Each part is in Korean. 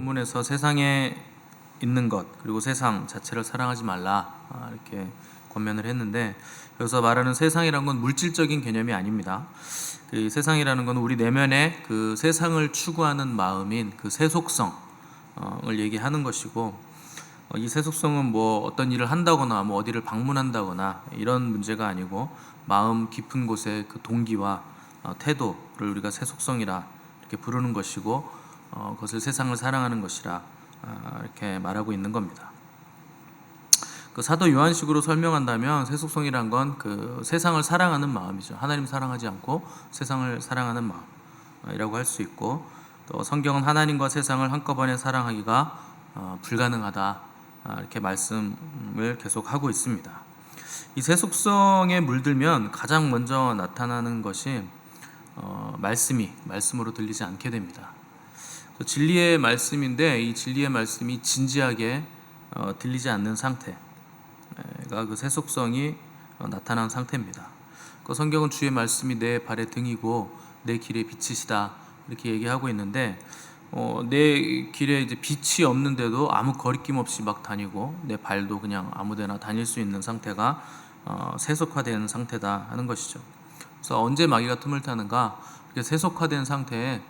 본문에서 세상에 있는 것 그리고 세상 자체를 사랑하지 말라 이렇게 권면을 했는데, 여기서 말하는 세상이라는 건 물질적인 개념이 아닙니다. 그 세상이라는 건 우리 내면에 그 세상을 추구하는 마음인 그 세속성을 얘기하는 것이고, 이 세속성은 뭐 어떤 일을 한다거나 뭐 어디를 방문한다거나 이런 문제가 아니고, 마음 깊은 곳의 그 동기와 태도를 우리가 세속성이라 이렇게 부르는 것이고, 그것을 세상을 사랑하는 것이라 이렇게 말하고 있는 겁니다. 그 사도 요한식으로 설명한다면 세속성이란 건 그 세상을 사랑하는 마음이죠. 하나님 사랑하지 않고 세상을 사랑하는 마음이라고 할 수 있고, 또 성경은 하나님과 세상을 한꺼번에 사랑하기가 불가능하다 이렇게 말씀을 계속하고 있습니다. 이 세속성에 물들면 가장 먼저 나타나는 것이 말씀으로 들리지 않게 됩니다. 진리의 말씀인데, 이 진리의 말씀이 진지하게 들리지 않는 상태가 그 세속성이 나타난 상태입니다. 그 성경은 주의 말씀이 내 발의 등이고 내 길의 빛이시다 이렇게 얘기하고 있는데, 내 길에 이제 빛이 없는데도 아무 거리낌 없이 막 다니고 내 발도 그냥 아무데나 다닐 수 있는 상태가 세속화된 상태다 하는 것이죠. 그래서 언제 마귀가 틈을 타는가? 이렇게 세속화된 상태에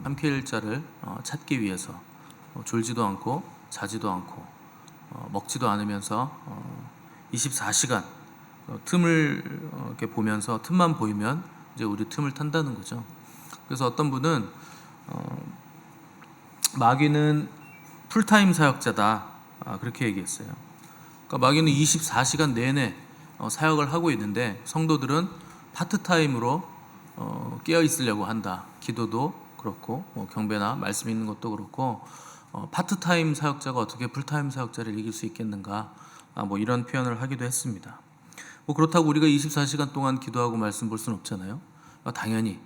삼킬 자를 찾기 위해서 졸지도 않고 자지도 않고 먹지도 않으면서 24시간 틈을 이렇게 보면서, 틈만 보이면 이제 우리 틈을 탄다는 거죠. 그래서 어떤 분은 마귀는 풀타임 사역자다 그렇게 얘기했어요. 그러니까 마귀는 24시간 내내 사역을 하고 있는데, 성도들은 파트타임으로 깨어 있으려고 한다. 기도도 그렇고 경배나 말씀 있는 것도 그렇고, 파트타임 사역자가 어떻게 풀타임 사역자를 이길 수 있겠는가, 뭐 이런 표현을 하기도 했습니다. 뭐 그렇다고 우리가 24시간 동안 기도하고 말씀 볼 수는 없잖아요. 당연히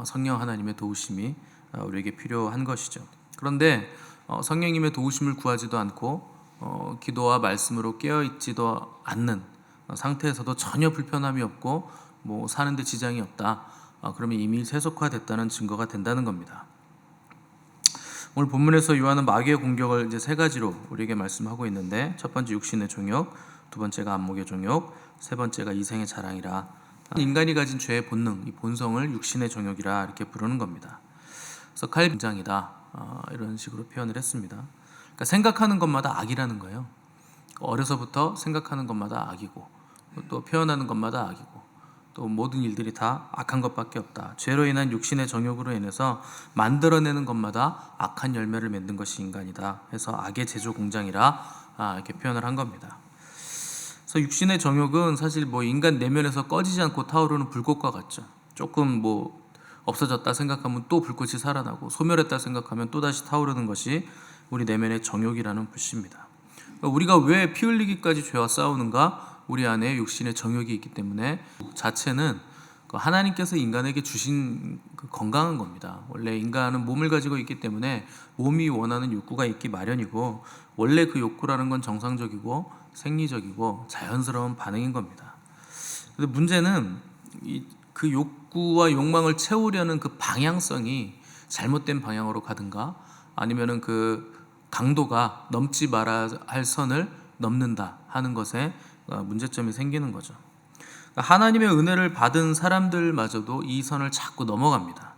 성령 하나님의 도우심이 우리에게 필요한 것이죠. 그런데 성령님의 도우심을 구하지도 않고 기도와 말씀으로 깨어있지도 않는 상태에서도 전혀 불편함이 없고 뭐 사는데 지장이 없다, 그러면 이미 세속화됐다는 증거가 된다는 겁니다. 오늘 본문에서 요한은 마귀의 공격을 이제 세 가지로 우리에게 말씀하고 있는데, 첫 번째 육신의 종욕, 두 번째가 안목의 종욕, 세 번째가 이생의 자랑이라. 인간이 가진 죄의 본능, 이 본성을 육신의 종욕이라 이렇게 부르는 겁니다. 그래서 칼빈장이다 이런 식으로 표현을 했습니다. 그러니까 생각하는 것마다 악이라는 거예요. 어려서부터 생각하는 것마다 악이고, 또 표현하는 것마다 악이고, 또 모든 일들이 다 악한 것밖에 없다. 죄로 인한 육신의 정욕으로 인해서 만들어내는 것마다 악한 열매를 맺는 것이 인간이다 해서 악의 제조 공장이라 이렇게 표현을 한 겁니다. 그래서 육신의 정욕은 사실 뭐 인간 내면에서 꺼지지 않고 타오르는 불꽃과 같죠. 조금 뭐 없어졌다 생각하면 또 불꽃이 살아나고, 소멸했다 생각하면 또 다시 타오르는 것이 우리 내면의 정욕이라는 뜻입니다. 우리가 왜 피 흘리기까지 죄와 싸우는가? 우리 안에 육신의 정욕이 있기 때문에, 자체는 하나님께서 인간에게 주신 그 건강한 겁니다. 원래 인간은 몸을 가지고 있기 때문에 몸이 원하는 욕구가 있기 마련이고, 원래 그 욕구라는 건 정상적이고 생리적이고 자연스러운 반응인 겁니다. 근데 문제는 그 욕구와 욕망을 채우려는 그 방향성이 잘못된 방향으로 가든가, 아니면은 그 강도가 넘지 말아야 할 선을 넘는다 하는 것에 문제점이 생기는 거죠. 하나님의 은혜를 받은 사람들마저도 이 선을 자꾸 넘어갑니다.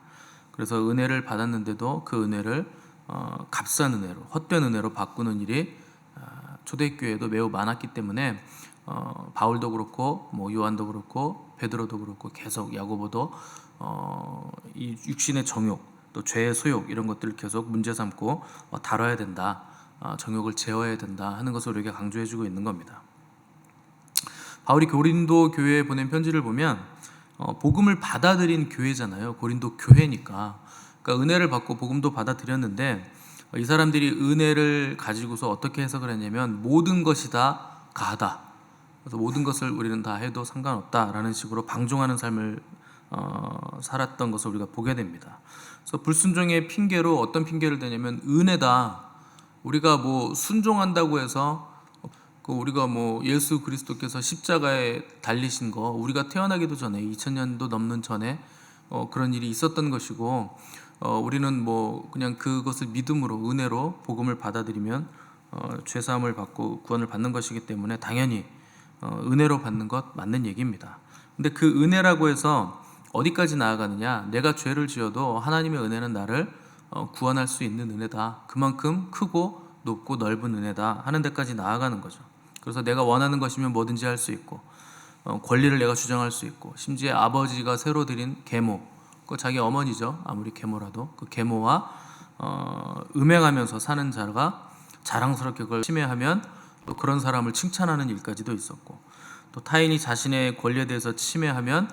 그래서 은혜를 받았는데도 그 은혜를 값싼 은혜로, 헛된 은혜로 바꾸는 일이 초대교회에도 매우 많았기 때문에 바울도 그렇고 뭐 요한도 그렇고 베드로도 그렇고 계속 야고보도 이 육신의 정욕, 또 죄의 소욕 이런 것들을 계속 문제 삼고 다뤄야 된다, 정욕을 제어해야 된다 하는 것을 우리에게 강조해주고 있는 겁니다. 바울이 고린도 교회에 보낸 편지를 보면 복음을 받아들인 교회잖아요. 고린도 교회니까. 그러니까 은혜를 받고 복음도 받아들였는데, 이 사람들이 은혜를 가지고서 어떻게 해석을 했냐면 모든 것이 다 가하다. 그래서 모든 것을 우리는 다 해도 상관없다라는 식으로 방종하는 삶을 살았던 것을 우리가 보게 됩니다. 그래서 불순종의 핑계로 어떤 핑계를 대냐면, 은혜다. 우리가 뭐 순종한다고 해서 우리가 뭐 예수 그리스도께서 십자가에 달리신 거, 우리가 태어나기도 전에 2000년도 넘는 전에 그런 일이 있었던 것이고, 우리는 뭐 그냥 그것을 믿음으로 은혜로 복음을 받아들이면 죄 사함을 받고 구원을 받는 것이기 때문에 당연히 은혜로 받는 것 맞는 얘기입니다. 근데 그 은혜라고 해서 어디까지 나아가느냐? 내가 죄를 지어도 하나님의 은혜는 나를 구원할 수 있는 은혜다. 그만큼 크고 높고 넓은 은혜다 하는 데까지 나아가는 거죠. 그래서 내가 원하는 것이면 뭐든지 할 수 있고 권리를 내가 주장할 수 있고, 심지어 아버지가 새로 드린 계모, 그 자기 어머니죠. 아무리 계모라도 그 계모와 음행하면서 사는 자가 자랑스럽게 그걸 침해하면 또 그런 사람을 칭찬하는 일까지도 있었고, 또 타인이 자신의 권리에 대해서 침해하면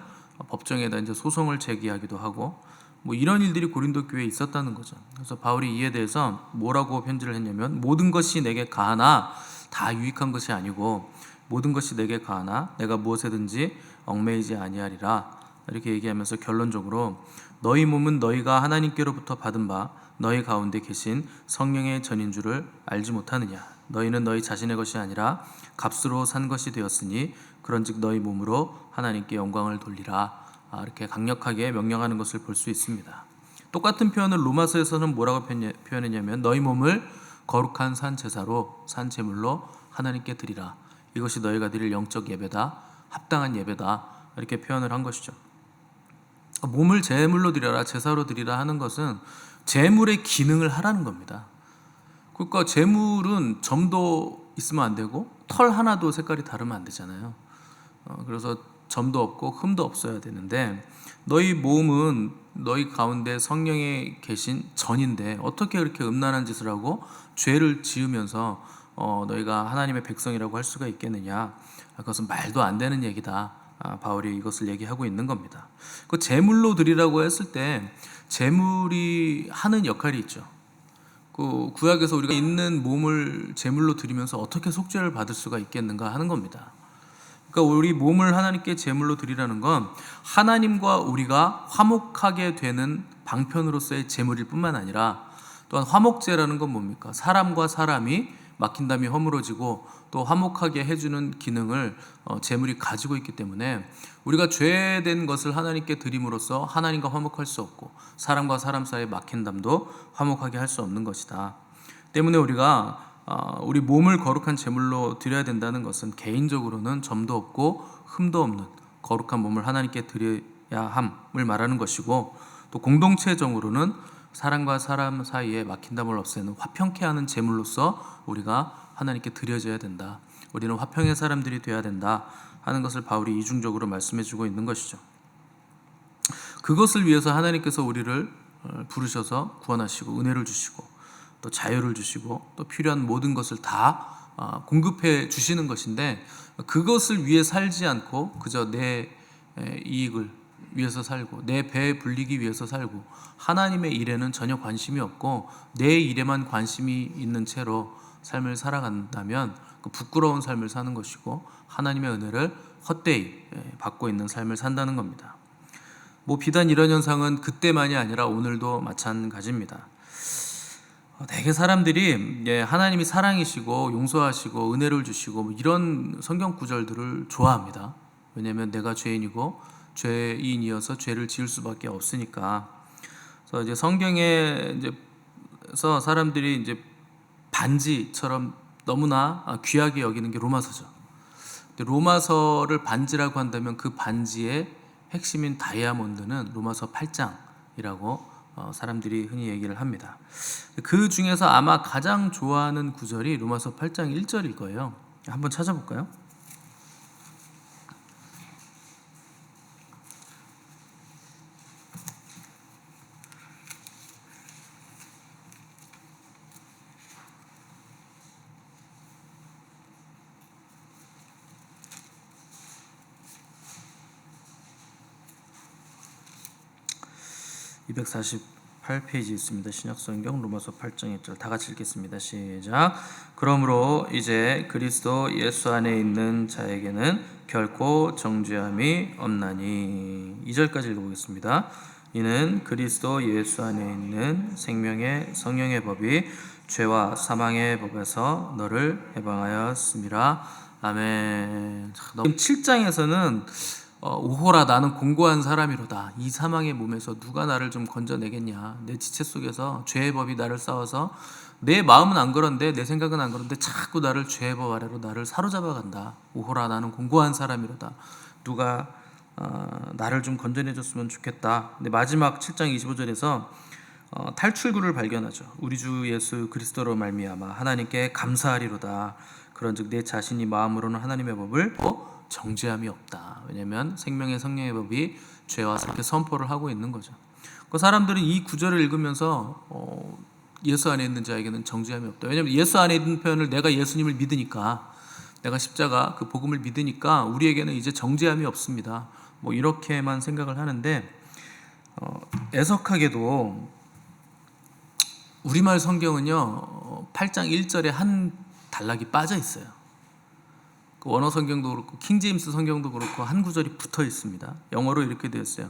법정에다 이제 소송을 제기하기도 하고, 뭐 이런 일들이 고린도 교회에 있었다는 거죠. 그래서 바울이 이에 대해서 뭐라고 편지를 했냐면, 모든 것이 내게 가하나 다 유익한 것이 아니고 모든 것이 내게 가하나 내가 무엇에든지 얽매이지 아니하리라, 이렇게 얘기하면서 결론적으로 너희 몸은 너희가 하나님께로부터 받은 바 너희 가운데 계신 성령의 전인 줄을 알지 못하느냐. 너희는 너희 자신의 것이 아니라 값으로 산 것이 되었으니 그런즉 너희 몸으로 하나님께 영광을 돌리라, 이렇게 강력하게 명령하는 것을 볼 수 있습니다. 똑같은 표현을 로마서에서는 뭐라고 표현했냐면, 너희 몸을 거룩한 산 제사로, 산 제물로 하나님께 드리라. 이것이 너희가 드릴 영적 예배다, 합당한 예배다, 이렇게 표현을 한 것이죠. 몸을 제물로 드려라, 제사로 드리라 하는 것은 제물의 기능을 하라는 겁니다. 그러니까 제물은 점도 있으면 안 되고 털 하나도 색깔이 다르면 안 되잖아요. 그래서 점도 없고 흠도 없어야 되는데, 너희 몸은 너희 가운데 성령에 계신 전인데 어떻게 그렇게 음란한 짓을 하고 죄를 지으면서 너희가 하나님의 백성이라고 할 수가 있겠느냐. 그것은 말도 안 되는 얘기다. 바울이 이것을 얘기하고 있는 겁니다. 그 제물로 드리라고 했을 때 제물이 하는 역할이 있죠. 그 구약에서 우리가 있는 몸을 제물로 드리면서 어떻게 속죄를 받을 수가 있겠는가 하는 겁니다. 그러니까 우리 몸을 하나님께 제물로 드리라는 건 하나님과 우리가 화목하게 되는 방편으로서의 제물일 뿐만 아니라, 또한 화목제라는 건 뭡니까? 사람과 사람이 막힌담이 허물어지고 또 화목하게 해주는 기능을 제물이 가지고 있기 때문에, 우리가 죄된 것을 하나님께 드림으로써 하나님과 화목할 수 없고 사람과 사람 사이의 막힌담도 화목하게 할 수 없는 것이다. 때문에 우리가 우리 몸을 거룩한 제물로 드려야 된다는 것은 개인적으로는 점도 없고 흠도 없는 거룩한 몸을 하나님께 드려야 함을 말하는 것이고, 또 공동체적으로는 사람과 사람 사이에 막힌담을 없애는 화평케 하는 제물로서 우리가 하나님께 드려져야 된다. 우리는 화평의 사람들이 되어야 된다 하는 것을 바울이 이중적으로 말씀해주고 있는 것이죠. 그것을 위해서 하나님께서 우리를 부르셔서 구원하시고 은혜를 주시고 또 자유를 주시고 또 필요한 모든 것을 다 공급해 주시는 것인데, 그것을 위해 살지 않고 그저 내 이익을 위해서 살고 내 배 불리기 위해서 살고 하나님의 일에는 전혀 관심이 없고 내 일에만 관심이 있는 채로 삶을 살아간다면 그 부끄러운 삶을 사는 것이고 하나님의 은혜를 헛되이 받고 있는 삶을 산다는 겁니다. 뭐 비단 이런 현상은 그때만이 아니라 오늘도 마찬가지입니다. 대개 사람들이 하나님이 사랑이시고 용서하시고 은혜를 주시고 뭐 이런 성경 구절들을 좋아합니다. 왜냐하면 내가 죄인이고 죄인이어서 죄를 지을 수밖에 없으니까. 그래서 이제 성경에서 사람들이 이제 반지처럼 너무나 귀하게 여기는 게 로마서죠. 근데 로마서를 반지라고 한다면 그 반지의 핵심인 다이아몬드는 로마서 8장이라고 사람들이 흔히 얘기를 합니다. 그 중에서 아마 가장 좋아하는 구절이 로마서 8장 1절일 거예요. 한번 찾아볼까요? 248페이지 있습니다. 신약성경 로마서 8장 1절 다 같이 읽겠습니다. 시작. 그러므로 이제 그리스도 예수 안에 있는 자에게는 결코 정죄함이 없나니. 2절까지 읽어보겠습니다. 이는 그리스도 예수 안에 있는 생명의 성령의 법이 죄와 사망의 법에서 너를 해방하였습니다. 아멘. 7장에서는 오호라 나는 공고한 사람이로다. 이 사망의 몸에서 누가 나를 좀 건져내겠냐. 내 지체 속에서 죄의 법이 나를 싸워서 내 마음은 안 그런데 내 생각은 안 그런데 자꾸 나를 죄의 법 아래로 나를 사로잡아 간다. 오호라 나는 공고한 사람이로다. 누가 나를 좀 건져내줬으면 좋겠다. 근데 마지막 7장 25절에서 탈출구를 발견하죠. 우리 주 예수 그리스도로 말미암아 하나님께 감사하리로다. 그런즉 내 자신이 마음으로는 하나님의 법을 정죄함이 없다. 왜냐하면 생명의 성령의 법이 죄와 이렇게 선포를 하고 있는 거죠. 그 사람들은 이 구절을 읽으면서 예수 안에 있는 자에게는 정죄함이 없다. 왜냐하면 예수 안에 있는 표현을 내가 예수님을 믿으니까, 내가 십자가 그 복음을 믿으니까 우리에게는 이제 정죄함이 없습니다. 뭐 이렇게만 생각을 하는데 애석하게도 우리말 성경은요 8장 1절에 한 단락이 빠져 있어요. 그 원어 성경도 그렇고 킹제임스 성경도 그렇고 한 구절이 붙어 있습니다. 영어로 이렇게 되어 있어요.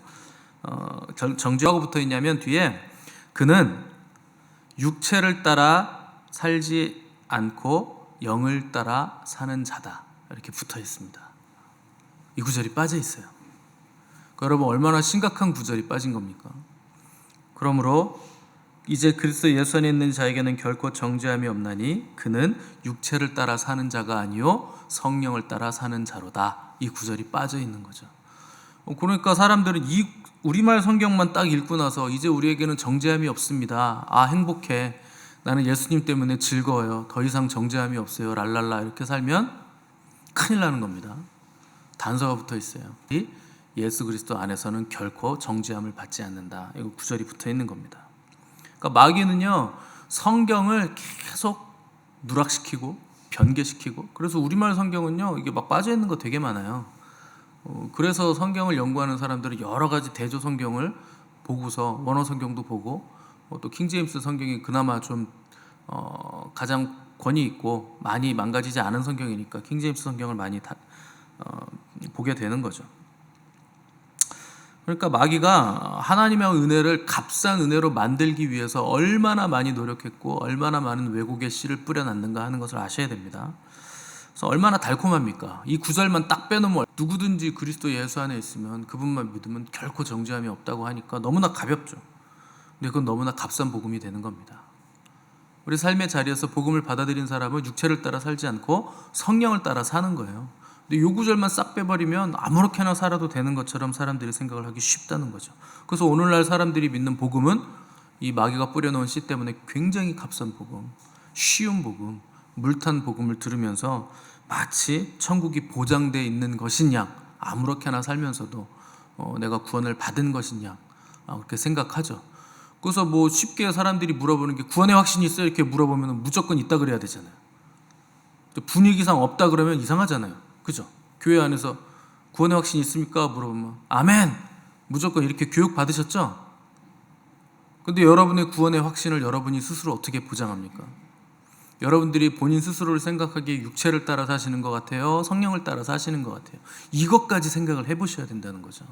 정죄하고 붙어 있냐면 뒤에 그는 육체를 따라 살지 않고 영을 따라 사는 자다 이렇게 붙어 있습니다. 이 구절이 빠져 있어요. 여러분 얼마나 심각한 구절이 빠진 겁니까? 그러므로 이제 그리스도 예수 안에 있는 자에게는 결코 정죄함이 없나니 그는 육체를 따라 사는 자가 아니요 성령을 따라 사는 자로다. 이 구절이 빠져 있는 거죠. 그러니까 사람들은 이 우리말 성경만 딱 읽고 나서 이제 우리에게는 정죄함이 없습니다. 아 행복해. 나는 예수님 때문에 즐거워요. 더 이상 정죄함이 없어요. 랄랄라 이렇게 살면 큰일 나는 겁니다. 단서가 붙어 있어요. 예수 그리스도 안에서는 결코 정죄함을 받지 않는다. 이거 구절이 붙어 있는 겁니다. 그러니까 마귀는요 성경을 계속 누락시키고 변개시키고, 그래서 우리말 성경은요 이게 막 빠져 있는 거 되게 많아요. 그래서 성경을 연구하는 사람들은 여러 가지 대조 성경을 보고서 원어 성경도 보고 또 킹제임스 성경이 그나마 좀 가장 권위 있고 많이 망가지지 않은 성경이니까 킹제임스 성경을 많이 보게 되는 거죠. 그러니까 마귀가 하나님의 은혜를 값싼 은혜로 만들기 위해서 얼마나 많이 노력했고 얼마나 많은 왜곡의 씨를 뿌려놨는가 하는 것을 아셔야 됩니다. 그래서 얼마나 달콤합니까? 이 구절만 딱 빼놓으면 누구든지 그리스도 예수 안에 있으면 그분만 믿으면 결코 정죄함이 없다고 하니까 너무나 가볍죠. 근데 그건 너무나 값싼 복음이 되는 겁니다. 우리 삶의 자리에서 복음을 받아들인 사람은 육체를 따라 살지 않고 성령을 따라 사는 거예요. 근데 요 구절만 싹 빼버리면 아무렇게나 살아도 되는 것처럼 사람들이 생각을 하기 쉽다는 거죠. 그래서 오늘날 사람들이 믿는 복음은 이 마귀가 뿌려놓은 씨 때문에 굉장히 값싼 복음, 쉬운 복음, 물탄 복음을 들으면서 마치 천국이 보장되어 있는 것인 양 아무렇게나 살면서도 내가 구원을 받은 것인 양 그렇게 생각하죠. 그래서 뭐 쉽게 사람들이 물어보는 게 구원의 확신이 있어요? 이렇게 물어보면 무조건 있다 그래야 되잖아요. 분위기상 없다 그러면 이상하잖아요. 그죠? 교회 안에서 구원의 확신이 있습니까? 물어보면 아멘! 무조건 이렇게 교육 받으셨죠? 근데 여러분의 구원의 확신을 여러분이 스스로 어떻게 보장합니까? 여러분들이 본인 스스로를 생각하기에 육체를 따라 사시는 것 같아요? 성령을 따라 사시는 것 같아요? 이것까지 생각을 해보셔야 된다는 거죠.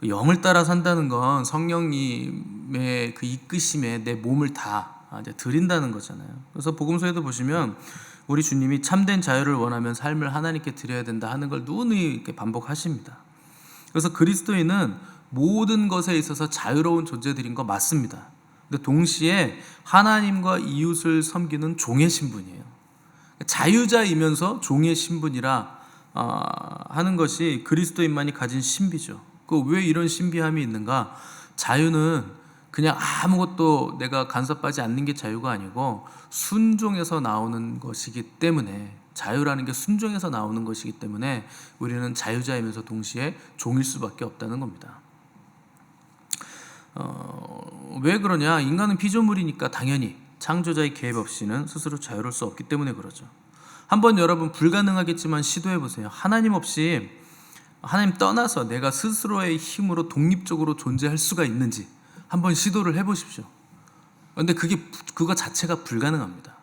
영을 따라 산다는 건 성령님의 그 이끄심에 내 몸을 다 이제 드린다는 거잖아요. 그래서 복음서에도 보시면 우리 주님이 참된 자유를 원하면 삶을 하나님께 드려야 된다 하는 걸 누누이 이렇게 반복하십니다. 그래서 그리스도인은 모든 것에 있어서 자유로운 존재들인 거 맞습니다. 근데 동시에 하나님과 이웃을 섬기는 종의 신분이에요. 자유자이면서 종의 신분이라 하는 것이 그리스도인만이 가진 신비죠. 왜 이런 신비함이 있는가? 자유는 그냥 아무것도 내가 간섭하지 않는 게 자유가 아니고 순종에서 나오는 것이기 때문에, 자유라는 게 순종에서 나오는 것이기 때문에 우리는 자유자이면서 동시에 종일 수밖에 없다는 겁니다. 왜 그러냐? 인간은 피조물이니까 당연히 창조자의 개입 없이는 스스로 자유로울 수 없기 때문에 그러죠. 한번 여러분 불가능하겠지만 시도해 보세요. 하나님 없이, 하나님 떠나서 내가 스스로의 힘으로 독립적으로 존재할 수가 있는지 한번 시도를 해보십시오. 그런데 그거 자체가 불가능합니다.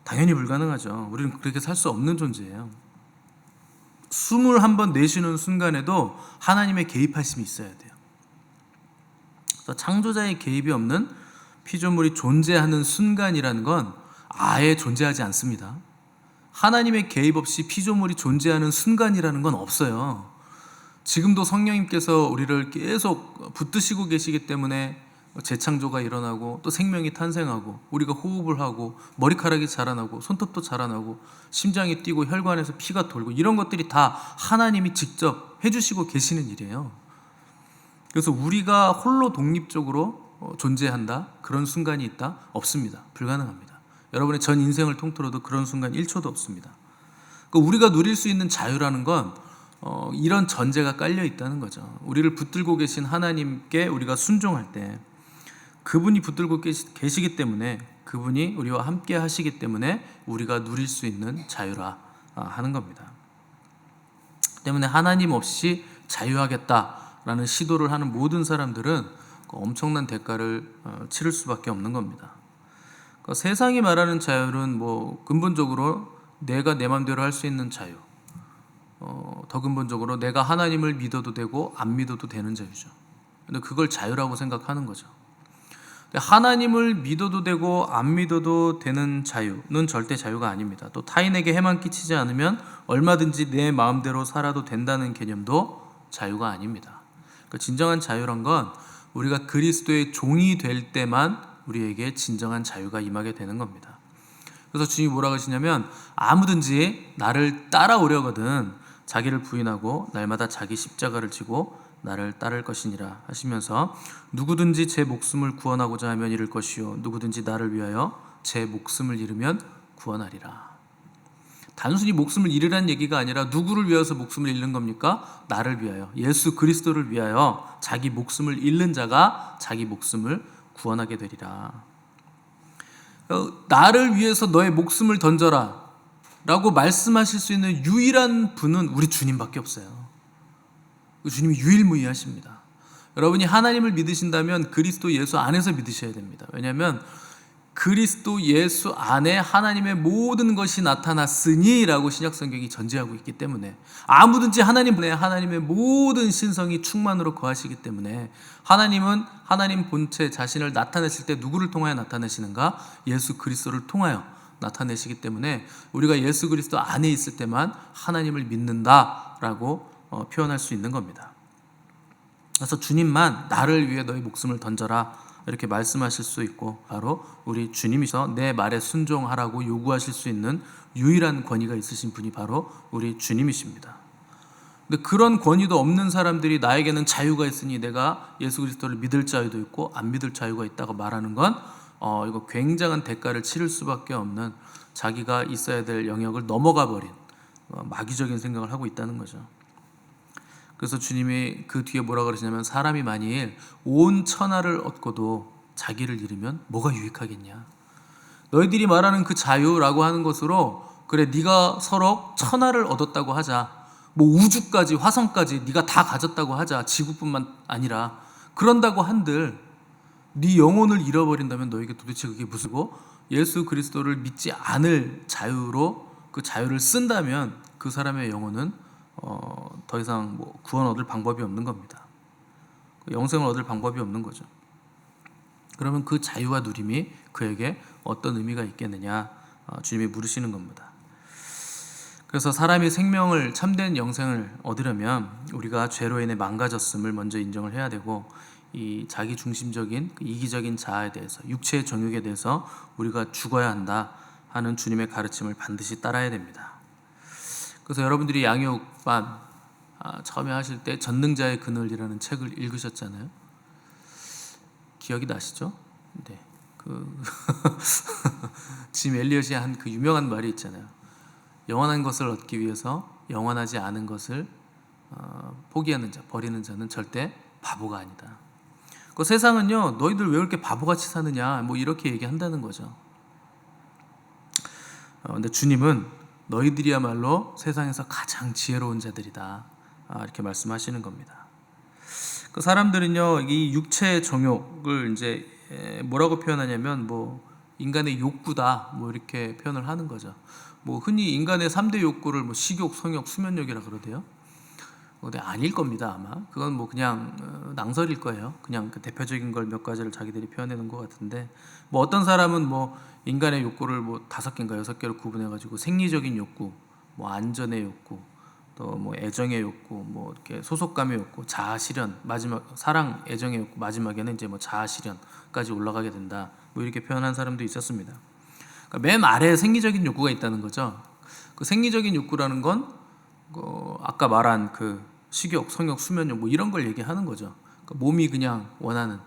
당연히 불가능하죠. 우리는 그렇게 살 수 없는 존재예요. 숨을 한번 내쉬는 순간에도 하나님의 개입하심이 있어야 돼요. 그래서 창조자의 개입이 없는 피조물이 존재하는 순간이라는 건 아예 존재하지 않습니다. 하나님의 개입 없이 피조물이 존재하는 순간이라는 건 없어요. 지금도 성령님께서 우리를 계속 붙드시고 계시기 때문에 재창조가 일어나고 또 생명이 탄생하고 우리가 호흡을 하고 머리카락이 자라나고 손톱도 자라나고 심장이 뛰고 혈관에서 피가 돌고 이런 것들이 다 하나님이 직접 해주시고 계시는 일이에요. 그래서 우리가 홀로 독립적으로 존재한다? 그런 순간이 있다? 없습니다. 불가능합니다. 여러분의 전 인생을 통틀어도 그런 순간 1초도 없습니다. 그러니까 우리가 누릴 수 있는 자유라는 건 이런 전제가 깔려 있다는 거죠. 우리를 붙들고 계신 하나님께 우리가 순종할 때 그분이 붙들고 계시기 때문에, 그분이 우리와 함께 하시기 때문에 우리가 누릴 수 있는 자유라 하는 겁니다. 때문에 하나님 없이 자유하겠다라는 시도를 하는 모든 사람들은 엄청난 대가를 치를 수밖에 없는 겁니다. 그러니까 세상이 말하는 자유는 근본적으로 내가 내 마음대로 할 수 있는 자유, 더 근본적으로 내가 하나님을 믿어도 되고 안 믿어도 되는 자유죠. 근데 그걸 자유라고 생각하는 거죠. 하나님을 믿어도 되고 안 믿어도 되는 자유는 절대 자유가 아닙니다. 또 타인에게 해만 끼치지 않으면 얼마든지 내 마음대로 살아도 된다는 개념도 자유가 아닙니다. 그러니까 진정한 자유란 건 우리가 그리스도의 종이 될 때만 우리에게 진정한 자유가 임하게 되는 겁니다. 그래서 주님이 뭐라고 하시냐면, 아무든지 나를 따라오려거든 자기를 부인하고 날마다 자기 십자가를 지고 나를 따를 것이니라 하시면서, 누구든지 제 목숨을 구원하고자 하면 잃을 것이요 누구든지 나를 위하여 제 목숨을 잃으면 구원하리라. 단순히 목숨을 잃으라는 얘기가 아니라 누구를 위해서 목숨을 잃는 겁니까? 나를 위하여, 예수 그리스도를 위하여 자기 목숨을 잃는 자가 자기 목숨을 구원하게 되리라. 나를 위해서 너의 목숨을 던져라 라고 말씀하실 수 있는 유일한 분은 우리 주님밖에 없어요. 주님이 유일무이하십니다. 여러분이 하나님을 믿으신다면 그리스도 예수 안에서 믿으셔야 됩니다. 왜냐하면 그리스도 예수 안에 하나님의 모든 것이 나타났으니 라고 신약성경이 전제하고 있기 때문에, 아무든지 하나님 안에 하나님의 모든 신성이 충만으로 거하시기 때문에, 하나님은 하나님 본체 자신을 나타내실 때 누구를 통하여 나타내시는가? 예수 그리스도를 통하여 나타내시기 때문에 우리가 예수 그리스도 안에 있을 때만 하나님을 믿는다라고 표현할 수 있는 겁니다. 그래서 주님만 나를 위해 너의 목숨을 던져라 이렇게 말씀하실 수 있고, 바로 우리 주님이서 내 말에 순종하라고 요구하실 수 있는 유일한 권위가 있으신 분이 바로 우리 주님이십니다. 근데 그런 권위도 없는 사람들이 나에게는 자유가 있으니 내가 예수 그리스도를 믿을 자유도 있고 안 믿을 자유가 있다고 말하는 건 이거 굉장한 대가를 치를 수밖에 없는, 자기가 있어야 될 영역을 넘어가 버린 마귀적인 생각을 하고 있다는 거죠. 그래서 주님이 그 뒤에 뭐라 그러시냐면, 사람이 만일 온 천하를 얻고도 자기를 잃으면 뭐가 유익하겠냐. 너희들이 말하는 그 자유라고 하는 것으로, 그래 네가 서로 천하를 얻었다고 하자, 우주까지 화성까지 네가 다 가졌다고 하자, 지구뿐만 아니라, 그런다고 한들 네 영혼을 잃어버린다면 너에게 도대체 그게 무슨고? 예수 그리스도를 믿지 않을 자유로 그 자유를 쓴다면 그 사람의 영혼은 더 이상 구원 얻을 방법이 없는 겁니다. 영생을 얻을 방법이 없는 거죠. 그러면 그 자유와 누림이 그에게 어떤 의미가 있겠느냐, 주님이 물으시는 겁니다. 그래서 사람이 생명을, 참된 영생을 얻으려면 우리가 죄로 인해 망가졌음을 먼저 인정을 해야 되고, 이 자기 중심적인 이기적인 자아에 대해서, 육체의 정욕에 대해서 우리가 죽어야 한다 하는 주님의 가르침을 반드시 따라야 됩니다. 그래서 여러분들이 양육반 처음에 하실 때 전능자의 그늘이라는 책을 읽으셨잖아요. 기억이 나시죠? 네. 짐 엘리엇이 한 그 유명한 말이 있잖아요. 영원한 것을 얻기 위해서 영원하지 않은 것을 포기하는 자, 버리는 자는 절대 바보가 아니다. 그 세상은요, 너희들 왜 그렇게 바보같이 사느냐, 이렇게 얘기한다는 거죠. 근데 주님은 너희들이야말로 세상에서 가장 지혜로운 자들이다 이렇게 말씀하시는 겁니다. 그 사람들은요, 이 육체의 정욕을 이제 뭐라고 표현하냐면 인간의 욕구다 이렇게 표현을 하는 거죠. 흔히 인간의 3대 욕구를 식욕, 성욕, 수면욕이라 그러대요. 근데 아닐 겁니다 아마. 그건 뭐 그냥 낭설일 거예요. 그냥 그 대표적인 걸 몇 가지를 자기들이 표현해 놓은 것 같은데, 뭐 어떤 사람은 뭐 인간의 욕구를 뭐 5개인가 6개로 구분해 가지고 생리적인 욕구, 뭐 안전의 욕구, 또 뭐 애정의 욕구, 뭐 이렇게 소속감의 욕구, 자아 실현, 마지막 사랑, 애정의 욕구, 마지막에는 이제 뭐 자아 실현까지 올라가게 된다. 뭐 이렇게 표현한 사람도 있었습니다. 그러니까 맨 아래에 생리적인 욕구가 있다는 거죠. 그 생리적인 욕구라는 건 아까 말한 그 식욕, 성욕, 수면욕 뭐 이런 걸 얘기하는 거죠. 그러니까 몸이 그냥 원하는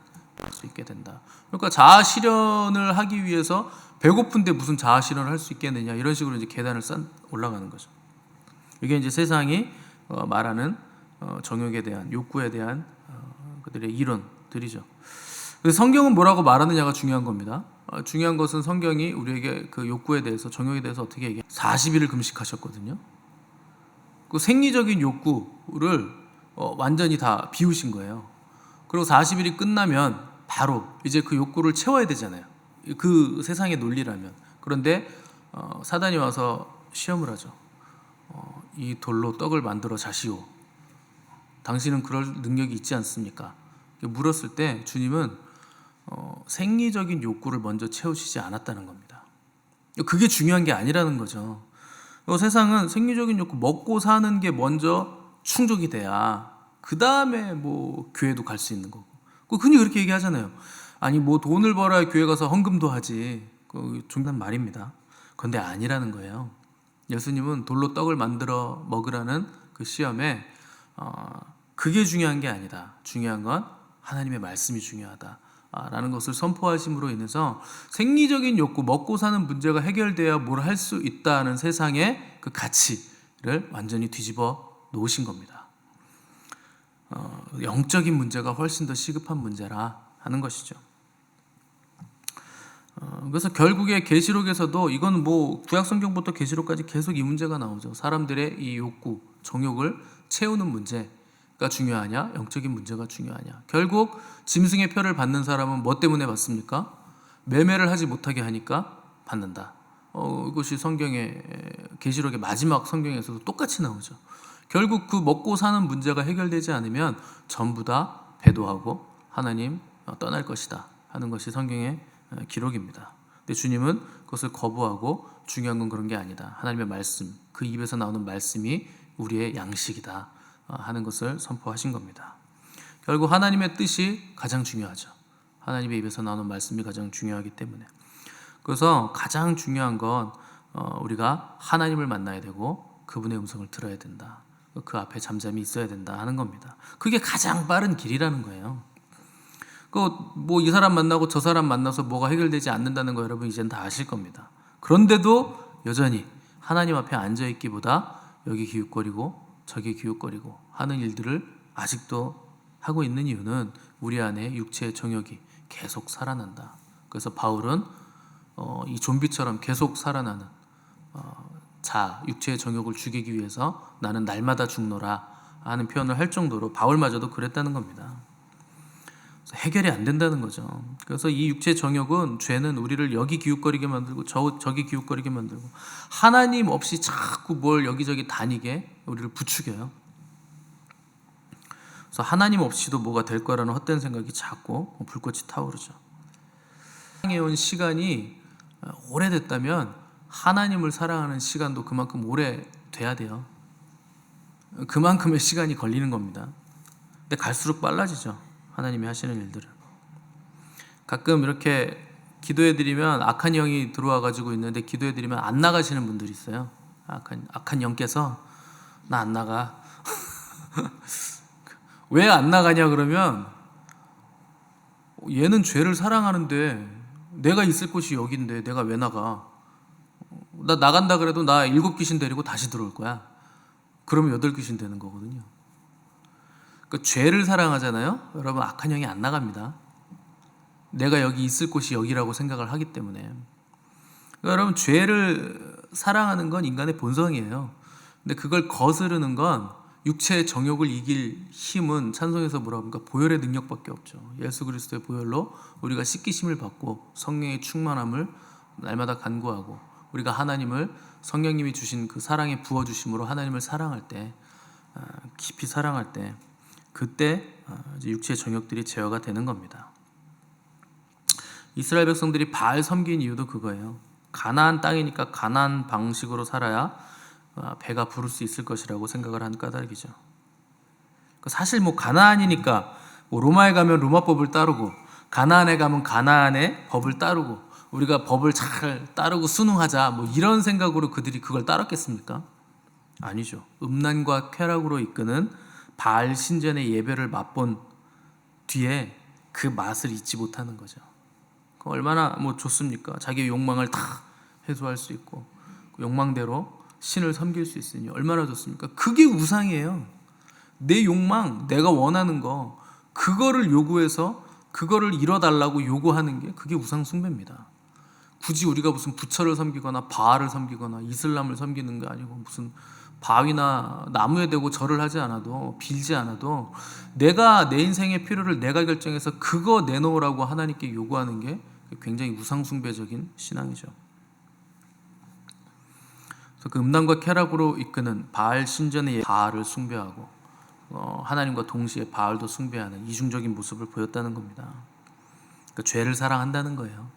할 수 있게 된다. 그러니까 자아 실현을 하기 위해서 배고픈데 무슨 자아 실현을 할 수 있겠느냐, 이런 식으로 이제 계단을 쌓 올라가는 거죠. 이게 이제 세상이 말하는 정욕에 대한, 욕구에 대한 그들의 이론들이죠. 그래서 성경은 뭐라고 말하느냐가 중요한 겁니다. 중요한 것은 성경이 우리에게 그 욕구에 대해서, 정욕에 대해서 어떻게 얘기해? 40일을 금식하셨거든요. 그 생리적인 욕구를 완전히 다 비우신 거예요. 그리고 40일이 끝나면 바로 이제 그 욕구를 채워야 되잖아요. 그 세상의 논리라면. 그런데 사단이 와서 시험을 하죠. 이 돌로 떡을 만들어 자시오. 당신은 그럴 능력이 있지 않습니까? 물었을 때 주님은 생리적인 욕구를 먼저 채우시지 않았다는 겁니다. 그게 중요한 게 아니라는 거죠. 세상은 생리적인 욕구, 먹고 사는 게 먼저 충족이 돼야 그 다음에 뭐 교회도 갈 수 있는 거고. 흔히 그렇게 얘기하잖아요. 아니 뭐 돈을 벌어야 교회 가서 헌금도 하지. 중요한 말입니다. 그런데 아니라는 거예요. 예수님은 돌로 떡을 만들어 먹으라는 그 시험에 그게 중요한 게 아니다. 중요한 건 하나님의 말씀이 중요하다라는 것을 선포하심으로 인해서 생리적인 욕구, 먹고 사는 문제가 해결돼야 뭘 할 수 있다는 세상의 그 가치를 완전히 뒤집어 놓으신 겁니다. 영적인 문제가 훨씬 더 시급한 문제라 하는 것이죠. 그래서 결국에 계시록에서도, 이건 뭐 구약 성경부터 계시록까지 계속 이 문제가 나오죠. 사람들의 이 욕구, 정욕을 채우는 문제가 중요하냐, 영적인 문제가 중요하냐. 결국 짐승의 표를 받는 사람은 뭐 때문에 받습니까? 매매를 하지 못하게 하니까 받는다. 이것이 성경의, 계시록의 마지막 성경에서도 똑같이 나오죠. 결국 그 먹고 사는 문제가 해결되지 않으면 전부 다 배도하고 하나님 떠날 것이다 하는 것이 성경의 기록입니다. 근데 주님은 그것을 거부하고, 중요한 건 그런 게 아니다, 하나님의 말씀, 그 입에서 나오는 말씀이 우리의 양식이다 하는 것을 선포하신 겁니다. 결국 하나님의 뜻이 가장 중요하죠. 하나님의 입에서 나오는 말씀이 가장 중요하기 때문에. 그래서 가장 중요한 건 우리가 하나님을 만나야 되고 그분의 음성을 들어야 된다. 그 앞에 잠잠히 있어야 된다 하는 겁니다. 그게 가장 빠른 길이라는 거예요. 뭐 이 사람 만나고 저 사람 만나서 뭐가 해결되지 않는다는 거 여러분 이제는 다 아실 겁니다. 그런데도 여전히 하나님 앞에 앉아 있기보다 여기 기웃거리고 저기 기웃거리고 하는 일들을 아직도 하고 있는 이유는 우리 안에 육체의 정욕이 계속 살아난다. 그래서 바울은 이 좀비처럼 계속 살아나는 육체의 정욕을 죽이기 위해서 나는 날마다 죽노라 하는 표현을 할 정도로, 바울마저도 그랬다는 겁니다. 해결이 안 된다는 거죠. 그래서 이 육체의 정욕은, 죄는 우리를 여기 기웃거리게 만들고 저기 기웃거리게 만들고, 하나님 없이 자꾸 뭘 여기저기 다니게 우리를 부추겨요. 그래서 하나님 없이도 뭐가 될 거라는 헛된 생각이 자꾸 불꽃이 타오르죠. 사랑해온 시간이 오래됐다면 하나님을 사랑하는 시간도 그만큼 오래돼야 돼요. 그만큼의 시간이 걸리는 겁니다. 근데 갈수록 빨라지죠, 하나님이 하시는 일들은. 가끔 이렇게 기도해드리면 악한 영이 들어와 가지고 있는데, 기도해드리면 안 나가시는 분들이 있어요. 악한 영께서 나 안 나가. 왜 안 나가냐 그러면, 얘는 죄를 사랑하는데 내가 있을 곳이 여긴데 내가 왜 나가? 나 나간다 그래도 나 7귀신 데리고 다시 들어올 거야. 그러면 8귀신 되는 거거든요. 그러니까 죄를 사랑하잖아요. 여러분, 악한 영이 안 나갑니다. 내가 여기 있을 곳이 여기라고 생각을 하기 때문에. 그러니까 여러분, 죄를 사랑하는 건 인간의 본성이에요. 근데 그걸 거스르는 건, 육체의 정욕을 이길 힘은 찬송에서 뭐라고 합니까? 보혈의 능력밖에 없죠. 예수 그리스도의 보혈로 우리가 씻기심을 받고 성령의 충만함을 날마다 간구하고, 우리가 하나님을, 성령님이 주신 그 사랑에 부어주심으로 하나님을 사랑할 때 깊이 사랑할 때 그때 이제 육체의 정욕들이 제어가 되는 겁니다. 이스라엘 백성들이 바알 섬긴 이유도 그거예요. 가나안 땅이니까 가나안 방식으로 살아야 배가 부를 수 있을 것이라고 생각을 한 까닭이죠. 사실 뭐 가나안이니까 뭐 로마에 가면 로마법을 따르고 가나안에 가면 가나안의 법을 따르고 우리가 법을 잘 따르고 순응하자 뭐 이런 생각으로 그들이 그걸 따랐겠습니까? 아니죠. 음란과 쾌락으로 이끄는 바알 신전의 예배를 맛본 뒤에 그 맛을 잊지 못하는 거죠. 얼마나 뭐 좋습니까? 자기의 욕망을 다 해소할 수 있고 그 욕망대로 신을 섬길 수 있으니 얼마나 좋습니까? 그게 우상이에요. 내 욕망, 내가 원하는 거 그거를 요구해서 그거를 이뤄달라고 요구하는 게 그게 우상 숭배입니다. 굳이 우리가 무슨 부처를 섬기거나 바알을 섬기거나 이슬람을 섬기는 게 아니고 무슨 바위나 나무에 대고 절을 하지 않아도 빌지 않아도 내가 내 인생의 필요를 내가 결정해서 그거 내놓으라고 하나님께 요구하는 게 굉장히 우상 숭배적인 신앙이죠. 그래서 그 음란과 쾌락으로 이끄는 바알 신전의 바알을 숭배하고 하나님과 동시에 바알도 숭배하는 이중적인 모습을 보였다는 겁니다. 그러니까 죄를 사랑한다는 거예요.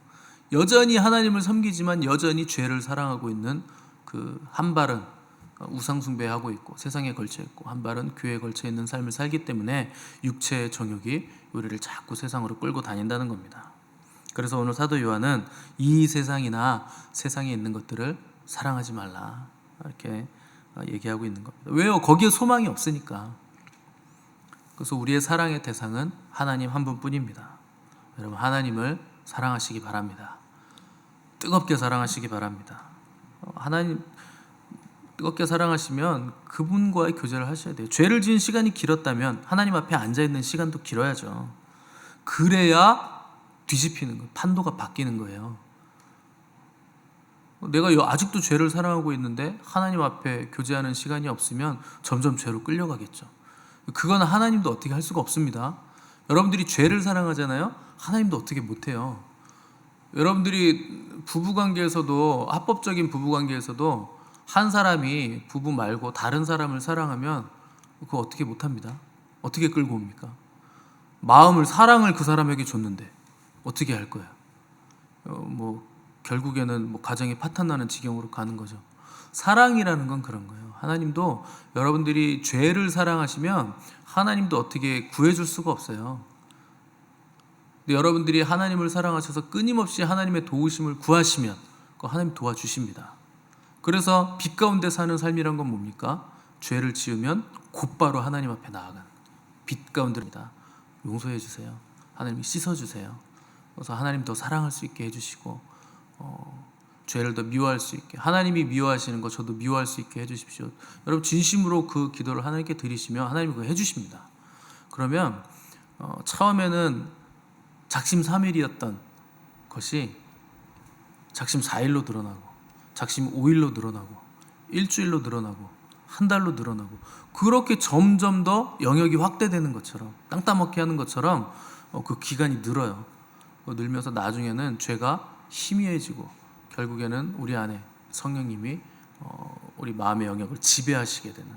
여전히 하나님을 섬기지만 여전히 죄를 사랑하고 있는 그 한 발은 우상 숭배하고 있고 세상에 걸쳐 있고 한 발은 교회에 걸쳐 있는 삶을 살기 때문에 육체의 정욕이 우리를 자꾸 세상으로 끌고 다닌다는 겁니다. 그래서 오늘 사도 요한은 이 세상이나 세상에 있는 것들을 사랑하지 말라 이렇게 얘기하고 있는 겁니다. 왜요? 거기에 소망이 없으니까. 그래서 우리의 사랑의 대상은 하나님 한 분뿐입니다. 여러분 하나님을 사랑하시기 바랍니다. 뜨겁게 사랑하시기 바랍니다. 하나님 뜨겁게 사랑하시면 그분과의 교제를 하셔야 돼요. 죄를 지은 시간이 길었다면 하나님 앞에 앉아있는 시간도 길어야죠. 그래야 뒤집히는 거예요. 판도가 바뀌는 거예요. 내가 아직도 죄를 사랑하고 있는데 하나님 앞에 교제하는 시간이 없으면 점점 죄로 끌려가겠죠. 그건 하나님도 어떻게 할 수가 없습니다. 여러분들이 죄를 사랑하잖아요. 하나님도 어떻게 못해요. 여러분들이 부부관계에서도 합법적인 부부관계에서도 한 사람이 부부 말고 다른 사람을 사랑하면 그거 어떻게 못합니다. 어떻게 끌고 옵니까? 마음을 사랑을 그 사람에게 줬는데 어떻게 할 거예요? 결국에는 가정이 파탄나는 지경으로 가는 거죠. 사랑이라는 건 그런 거예요. 하나님도 여러분들이 죄를 사랑하시면 하나님도 어떻게 구해줄 수가 없어요. 근데 여러분들이 하나님을 사랑하셔서 끊임없이 하나님의 도우심을 구하시면 하나님 도와주십니다. 그래서 빛 가운데 사는 삶이란 건 뭡니까? 죄를 지으면 곧바로 하나님 앞에 나아가는 빛 가운데입니다. 용서해 주세요. 하나님이 씻어주세요. 그래서 하나님 더 사랑할 수 있게 해주시고 죄를 더 미워할 수 있게 하나님이 미워하시는 거 저도 미워할 수 있게 해주십시오. 여러분 진심으로 그 기도를 하나님께 드리시면 하나님이 그거 해주십니다. 그러면 처음에는 작심 3일이었던 것이 작심 4일로 늘어나고 작심 5일로 늘어나고 일주일로 늘어나고 한 달로 늘어나고 그렇게 점점 더 영역이 확대되는 것처럼 땅 따먹게 하는 것처럼 그 기간이 늘어요. 늘면서 나중에는 죄가 희미해지고 결국에는 우리 안에 성령님이 우리 마음의 영역을 지배하시게 되는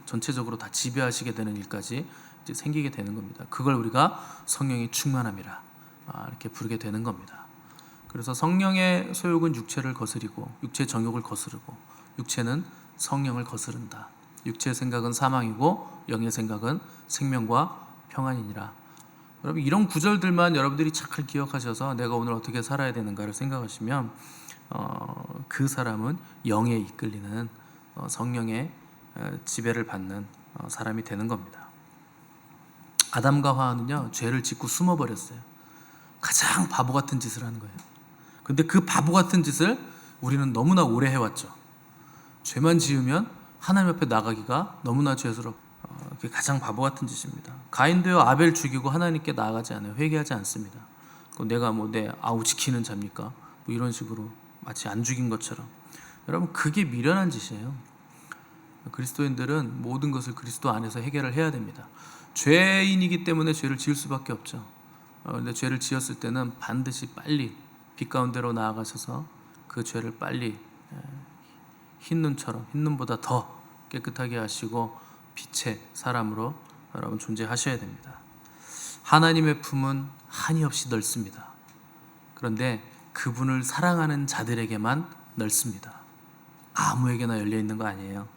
전체적으로 다 지배하시게 되는 일까지 이제 생기게 되는 겁니다. 그걸 우리가 성령의 충만함이라 이렇게 부르게 되는 겁니다. 그래서 성령의 소욕은 육체를 거스리고 육체의 정욕을 거스르고 육체는 성령을 거스른다. 육체의 생각은 사망이고 영의 생각은 생명과 평안이니라. 여러분 이런 구절들만 여러분들이 잘 기억하셔서 내가 오늘 어떻게 살아야 되는가를 생각하시면 그 사람은 영에 이끌리는 성령의 지배를 받는 사람이 되는 겁니다. 아담과 하와는요 죄를 짓고 숨어버렸어요. 가장 바보 같은 짓을 하는 거예요. 근데 그 바보 같은 짓을 우리는 너무나 오래 해왔죠. 죄만 지으면 하나님 앞에 나가기가 너무나 죄스럽고 그게 가장 바보 같은 짓입니다. 가인도요 아벨 죽이고 하나님께 나아가지 않아요. 회개하지 않습니다. 내가 내 아우 지키는 자입니까? 이런 식으로 마치 안 죽인 것처럼. 여러분 그게 미련한 짓이에요. 그리스도인들은 모든 것을 그리스도 안에서 해결을 해야 됩니다. 죄인이기 때문에 죄를 지을 수밖에 없죠. 근데 죄를 지었을 때는 반드시 빨리 빛 가운데로 나아가셔서 그 죄를 빨리 흰 눈보다 더 깨끗하게 하시고 빛의 사람으로 여러분 존재하셔야 됩니다. 하나님의 품은 한이 없이 넓습니다. 그런데 그분을 사랑하는 자들에게만 넓습니다. 아무에게나 열려 있는 거 아니에요.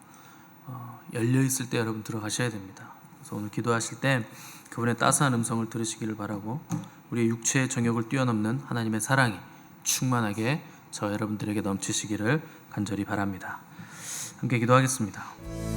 열려 있을 때 여러분 들어가셔야 됩니다. 그래서 오늘 기도하실 때 그분의 따스한 음성을 들으시기를 바라고, 우리의 육체의 정욕을 뛰어넘는 하나님의 사랑이 충만하게 저 여러분들에게 넘치시기를 간절히 바랍니다. 함께 기도하겠습니다.